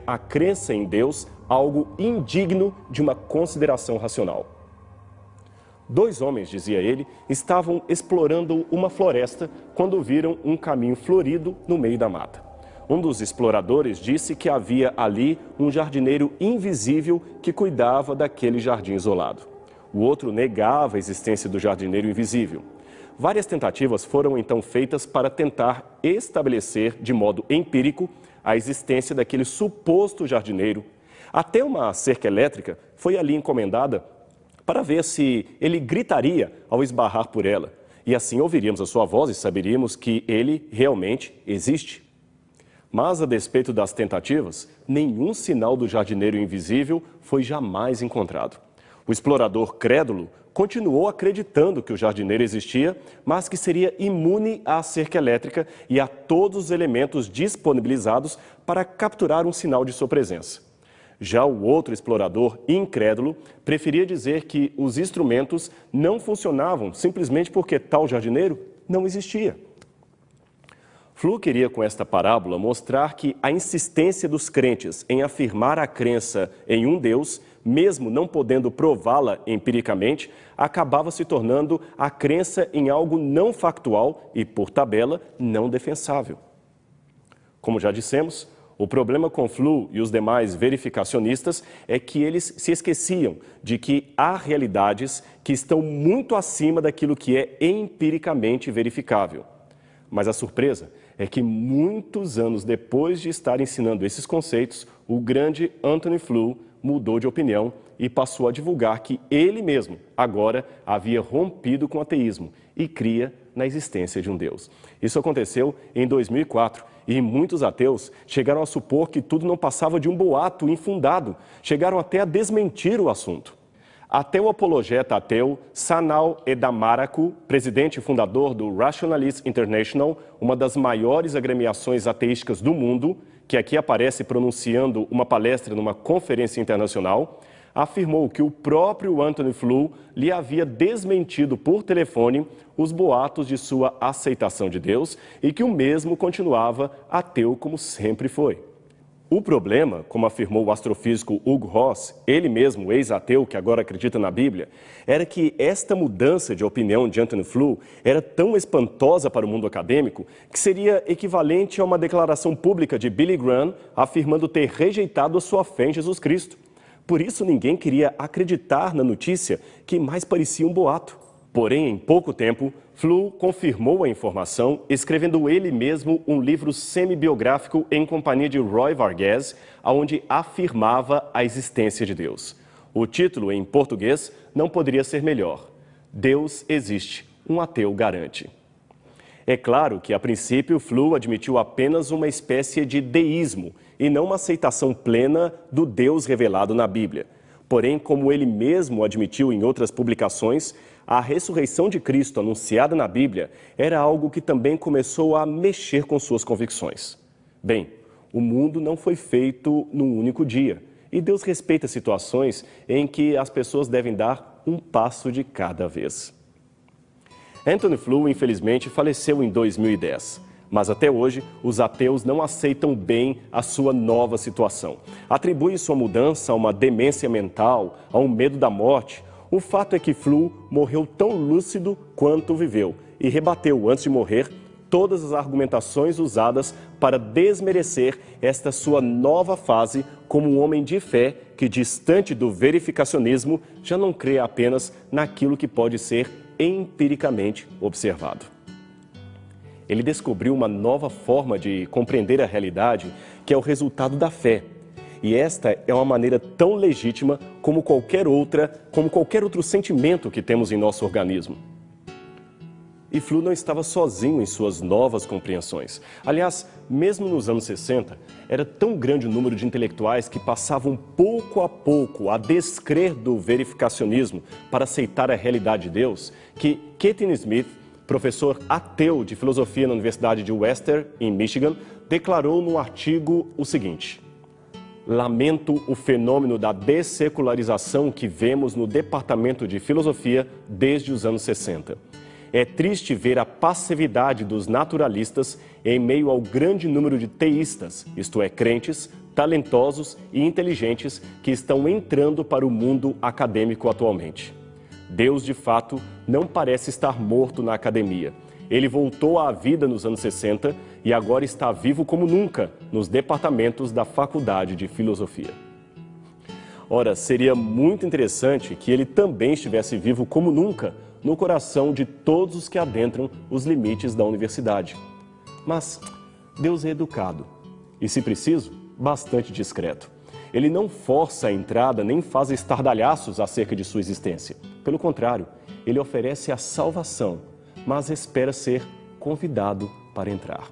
a crença em Deus algo indigno de uma consideração racional. Dois homens, dizia ele, estavam explorando uma floresta quando viram um caminho florido no meio da mata. Um dos exploradores disse que havia ali um jardineiro invisível que cuidava daquele jardim isolado. O outro negava a existência do jardineiro invisível. Várias tentativas foram então feitas para tentar estabelecer de modo empírico a existência daquele suposto jardineiro. Até uma cerca elétrica foi ali encomendada para ver se ele gritaria ao esbarrar por ela. E assim ouviríamos a sua voz e saberíamos que ele realmente existe. Mas, a despeito das tentativas, nenhum sinal do jardineiro invisível foi jamais encontrado. O explorador crédulo continuou acreditando que o jardineiro existia, mas que seria imune à cerca elétrica e a todos os elementos disponibilizados para capturar um sinal de sua presença. Já o outro explorador incrédulo preferia dizer que os instrumentos não funcionavam simplesmente porque tal jardineiro não existia. Flu queria com esta parábola mostrar que a insistência dos crentes em afirmar a crença em um Deus, mesmo não podendo prová-la empiricamente, acabava se tornando a crença em algo não factual e, por tabela, não defensável. Como já dissemos, o problema com Flu e os demais verificacionistas é que eles se esqueciam de que há realidades que estão muito acima daquilo que é empiricamente verificável. Mas a surpresa é que muitos anos depois de estar ensinando esses conceitos, o grande Anthony Flew mudou de opinião e passou a divulgar que ele mesmo agora havia rompido com o ateísmo e cria na existência de um Deus. Isso aconteceu em 2004 e muitos ateus chegaram a supor que tudo não passava de um boato infundado, chegaram até a desmentir o assunto. Até o apologeta ateu Sanal Edamaraku, presidente e fundador do Rationalist International, uma das maiores agremiações ateísticas do mundo, que aqui aparece pronunciando uma palestra numa conferência internacional, afirmou que o próprio Anthony Flew lhe havia desmentido por telefone os boatos de sua aceitação de Deus e que o mesmo continuava ateu como sempre foi. O problema, como afirmou o astrofísico Hugo Ross, ele mesmo ex-ateu que agora acredita na Bíblia, era que esta mudança de opinião de Anthony Flew era tão espantosa para o mundo acadêmico que seria equivalente a uma declaração pública de Billy Graham afirmando ter rejeitado a sua fé em Jesus Cristo. Por isso ninguém queria acreditar na notícia que mais parecia um boato. Porém, em pouco tempo, Flew confirmou a informação, escrevendo ele mesmo um livro semi-biográfico em companhia de Roy Varghese, onde afirmava a existência de Deus. O título, em português, não poderia ser melhor. Deus existe, um ateu garante. É claro que, a princípio, Flew admitiu apenas uma espécie de deísmo e não uma aceitação plena do Deus revelado na Bíblia. Porém, como ele mesmo admitiu em outras publicações, a ressurreição de Cristo anunciada na Bíblia era algo que também começou a mexer com suas convicções. Bem, o mundo não foi feito num único dia e Deus respeita situações em que as pessoas devem dar um passo de cada vez. Anthony Flew, infelizmente, faleceu em 2010. Mas até hoje, os ateus não aceitam bem a sua nova situação. Atribuem sua mudança a uma demência mental, a um medo da morte. O fato é que Flew morreu tão lúcido quanto viveu e rebateu, antes de morrer, todas as argumentações usadas para desmerecer esta sua nova fase como um homem de fé que, distante do verificacionismo, já não crê apenas naquilo que pode ser empiricamente observado. Ele descobriu uma nova forma de compreender a realidade, que é o resultado da fé. E esta é uma maneira tão legítima como qualquer outro sentimento que temos em nosso organismo. E Flew não estava sozinho em suas novas compreensões. Aliás, mesmo nos anos 60, era tão grande o número de intelectuais que passavam pouco a pouco a descrer do verificacionismo para aceitar a realidade de Deus, que Keaton Smith, professor ateu de filosofia na Universidade de Western, em Michigan, declarou num artigo o seguinte: lamento o fenômeno da dessecularização que vemos no departamento de filosofia desde os anos 60. É triste ver a passividade dos naturalistas em meio ao grande número de teístas, isto é, crentes, talentosos e inteligentes que estão entrando para o mundo acadêmico atualmente. Deus, de fato, não parece estar morto na academia. Ele voltou à vida nos anos 60 e agora está vivo como nunca nos departamentos da Faculdade de Filosofia. Ora, seria muito interessante que ele também estivesse vivo como nunca no coração de todos os que adentram os limites da universidade. Mas Deus é educado e, se preciso, bastante discreto. Ele não força a entrada nem faz estardalhaços acerca de sua existência. Pelo contrário, ele oferece a salvação, mas espera ser convidado para entrar.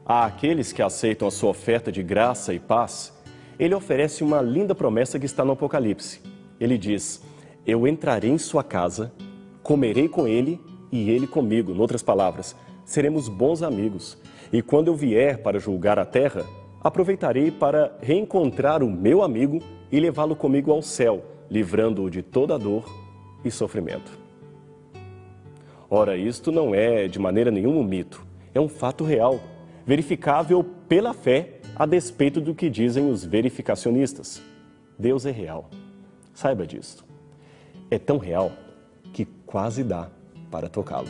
A aqueles que aceitam a sua oferta de graça e paz, ele oferece uma linda promessa que está no Apocalipse. Ele diz: eu entrarei em sua casa, comerei com ele e ele comigo. Em outras palavras, seremos bons amigos. E quando eu vier para julgar a terra, aproveitarei para reencontrar o meu amigo e levá-lo comigo ao céu, livrando-o de toda dor e sofrimento. Ora, isto não é de maneira nenhuma um mito, é um fato real, verificável pela fé, a despeito do que dizem os verificacionistas. Deus é real. Saiba disso. É tão real que quase dá para tocá-lo.